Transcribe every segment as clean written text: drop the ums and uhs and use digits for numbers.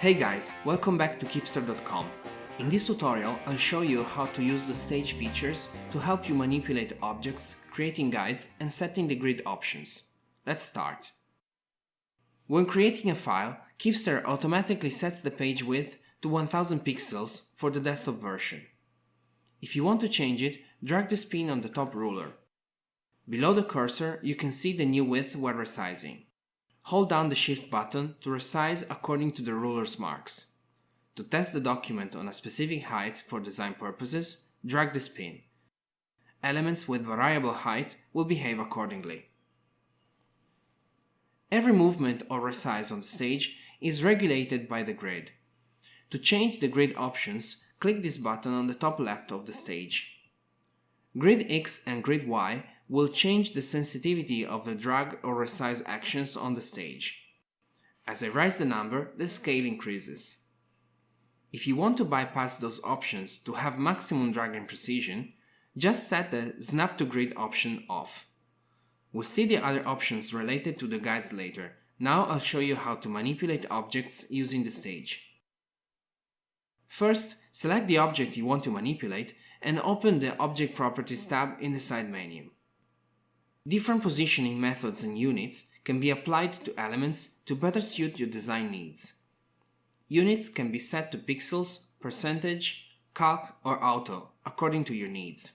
Hey guys, welcome back to Keepster.com. In this tutorial, I'll show you how to use the stage features to help you manipulate objects, creating guides, and setting the grid options. Let's start. When creating a file, Keepster automatically sets the page width to 1000 pixels for the desktop version. If you want to change it, drag the spin on the top ruler. Below the cursor, you can see the new width while resizing. Hold down the Shift button to resize according to the ruler's marks. To test the document on a specific height for design purposes, drag the spin. Elements with variable height will behave accordingly. Every movement or resize on the stage is regulated by the grid. To change the grid options, click this button on the top left of the stage. Grid X and Grid Y will change the sensitivity of the drag or resize actions on the stage. As I raise the number, the scale increases. If you want to bypass those options to have maximum drag and precision, just set the Snap to Grid option off. We'll see the other options related to the guides later. Now I'll show you how to manipulate objects using the stage. First, select the object you want to manipulate and open the Object Properties tab in the side menu. Different positioning methods and units can be applied to elements to better suit your design needs. Units can be set to pixels, percentage, calc, or auto, according to your needs.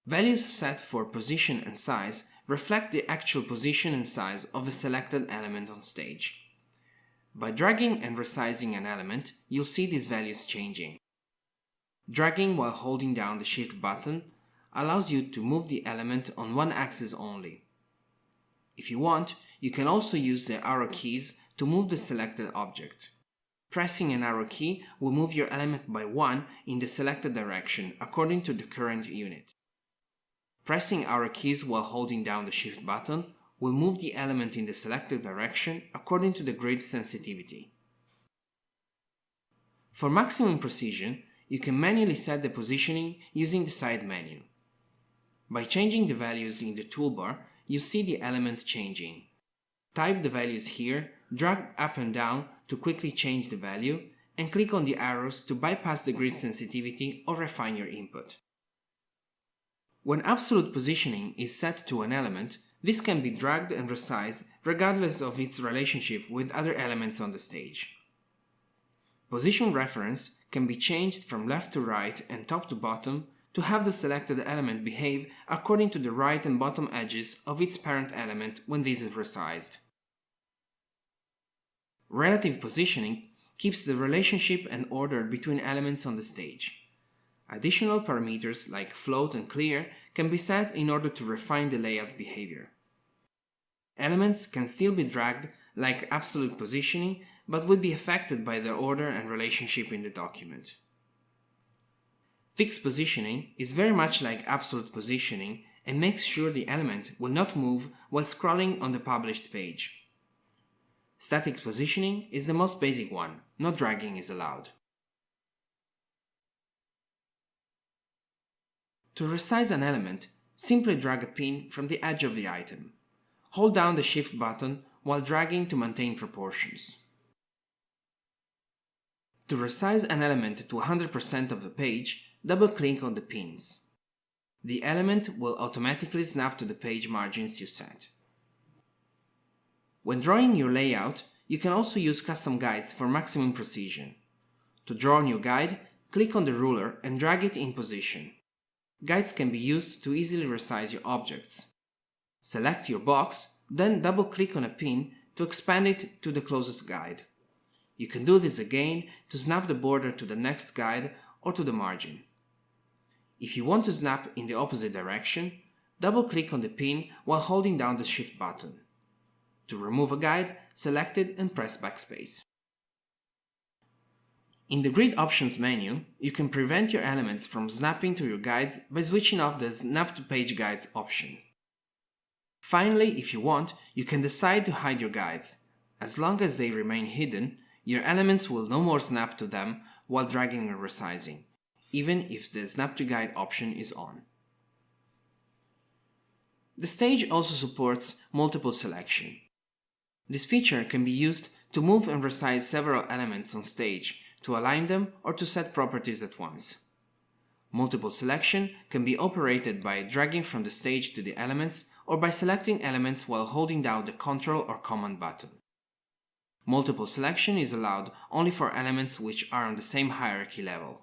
Values set for position and size reflect the actual position and size of a selected element on stage. By dragging and resizing an element, you'll see these values changing. Dragging while holding down the Shift button allows you to move the element on one axis only. If you want, you can also use the arrow keys to move the selected object. Pressing an arrow key will move your element by 1 in the selected direction according to the current unit. Pressing arrow keys while holding down the Shift button will move the element in the selected direction according to the grid sensitivity. For maximum precision, you can manually set the positioning using the side menu. By changing the values in the toolbar, you see the element changing. Type the values here, drag up and down to quickly change the value, and click on the arrows to bypass the grid sensitivity or refine your input. When absolute positioning is set to an element, this can be dragged and resized regardless of its relationship with other elements on the stage. Position reference can be changed from left to right and top to bottom to have the selected element behave according to the right and bottom edges of its parent element when this is resized. Relative positioning keeps the relationship and order between elements on the stage. Additional parameters like float and clear can be set in order to refine the layout behavior. Elements can still be dragged like absolute positioning, but would be affected by their order and relationship in the document. Fixed positioning is very much like absolute positioning and makes sure the element will not move while scrolling on the published page. Static positioning is the most basic one, no dragging is allowed. To resize an element, simply drag a pin from the edge of the item. Hold down the Shift button while dragging to maintain proportions. To resize an element to 100% of the page, double-click on the pins. The element will automatically snap to the page margins you set. When drawing your layout, you can also use custom guides for maximum precision. To draw a new guide, click on the ruler and drag it in position. Guides can be used to easily resize your objects. Select your box, then double-click on a pin to expand it to the closest guide. You can do this again to snap the border to the next guide or to the margin. If you want to snap in the opposite direction, double-click on the pin while holding down the Shift button. To remove a guide, select it and press Backspace. In the Grid Options menu, you can prevent your elements from snapping to your guides by switching off the Snap to Page Guides option. Finally, if you want, you can decide to hide your guides. As long as they remain hidden, your elements will no more snap to them while dragging and resizing, even if the Snap to Guide option is on. The stage also supports multiple selection. This feature can be used to move and resize several elements on stage, to align them or to set properties at once. Multiple selection can be operated by dragging from the stage to the elements or by selecting elements while holding down the Ctrl or Command button. Multiple selection is allowed only for elements which are on the same hierarchy level.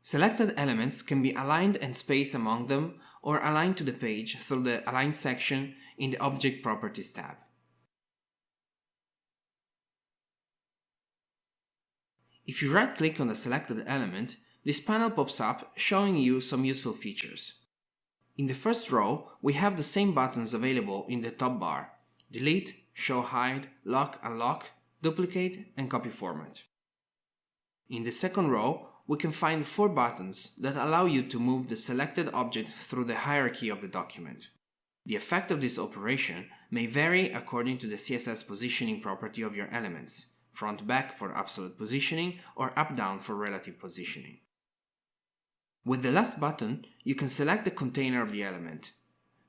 Selected elements can be aligned and spaced among them or aligned to the page through the Align section in the Object Properties tab. If you right-click on the selected element, this panel pops up showing you some useful features. In the first row, we have the same buttons available in the top bar: Delete, Show Hide, Lock Unlock, Duplicate, and Copy Format. In the second row, we can find 4 buttons that allow you to move the selected object through the hierarchy of the document. The effect of this operation may vary according to the CSS positioning property of your elements: front-back for absolute positioning or up-down for relative positioning. With the last button, you can select the container of the element.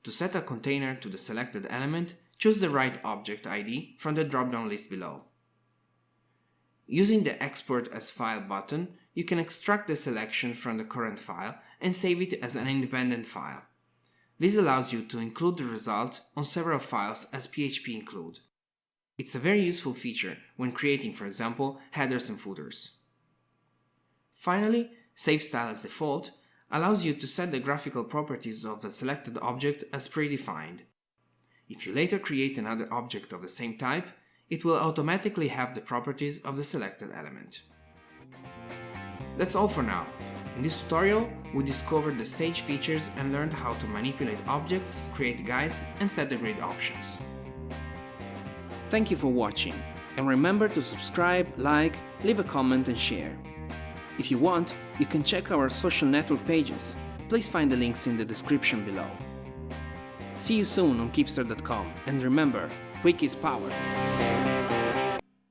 To set a container to the selected element, choose the right object ID from the drop-down list below. Using the Export as File button, you can extract the selection from the current file and save it as an independent file. This allows you to include the result on several files as PHP include. It's a very useful feature when creating, for example, headers and footers. Finally, Save Style as Default allows you to set the graphical properties of the selected object as predefined. If you later create another object of the same type, it will automatically have the properties of the selected element. That's all for now. In this tutorial, we discovered the stage features and learned how to manipulate objects, create guides, and set the grid options. Thank you for watching, and remember to subscribe, like, leave a comment and share. If you want, you can check our social network pages. Please find the links in the description below. See you soon on Keepster.com, and remember, quick is power.